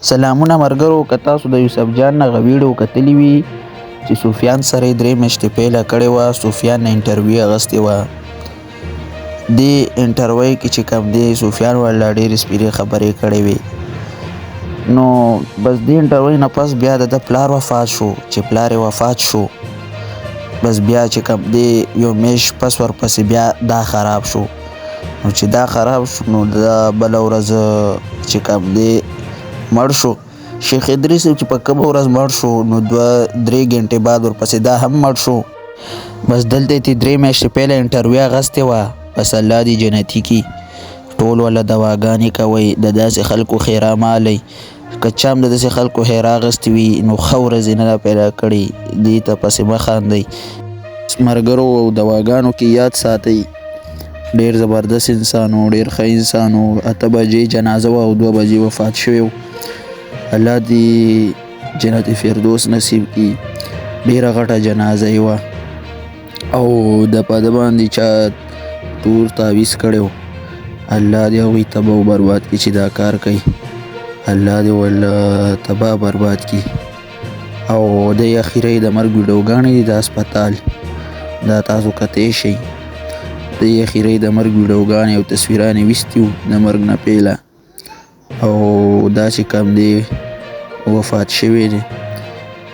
سلامونه ملګرو، که تاسو د یوسف جان نه ویډیو کتلې وي چې سفیان سره یې 3 میاشتې پیله کړې وه، سفیان نه انټرویو اخیستې وه. دې انټرویو کې چې کوم دی سفیان ورله ډېرې سپیرې خبرې کړې وې. نو بس دې انټرویو نه پس بیا د ده پلار وفات شو. چې پلار یې وفات شو بس بیا چې کوم دی یو میاشت پس ورپسې بیا دا خراب شو. نو چې دا خراب شو نو دا بله ورځ چې کوم دی مړ شو. شیخ ادریس چې په کومه ورځ مړ شو نو 2-3 ګنټې بعد ورپسې دا هم مړ شو. بس دلته یې 3 میاشتې پهله انټرویو اخیستې وه. بس الله دې جنتي کړي. ټول وله دواګانې کوئ، د داسې خلکو خیره مه هلئ. که چا هم د داسې خلکو خیره اخیستې وي نو ښه ورځ یې نه ده پیدا کړې، دې ته پسې مه خاندئ. ملګرو او دواګانو کې یاد ساتئ، ډېر زبردست انسان و، ډېر ښه انسان و. 8 بجې جنازه وه او 2 بجې وفات شوی و. الله دې جنت فردوس نصیب کړي. ډېره غټه جنازه یې وه او د په ده باندې چا تور تعویض کړی و. الله دې هغوی تباه و برباد کړي چې دا کار کوي. الله دې ورله تباه برباد کړي. او د اخیری د مرګ ویډیوګانې دي د هسپتال، دا تاسو کتی شئ. د اخیری د مرګ ویډیوګانې او تصویران یې ویستي وو د مرګ نه پیله، او دا چې کوم دی وفات شوی دی.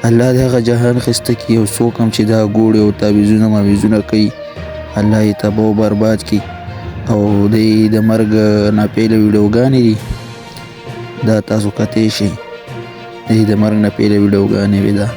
الله دې هغه جهان ښایسته کړي. او څوک هم چې دا ګوړې او تعویضونه مویضونه کوي الله یې تباه و برباد کړي. او دې د مرګ نه پیله ویډیوګانې دي دا تاسو کتی شئ. دې د مرګ نه پیله ویډیوګانې وې دا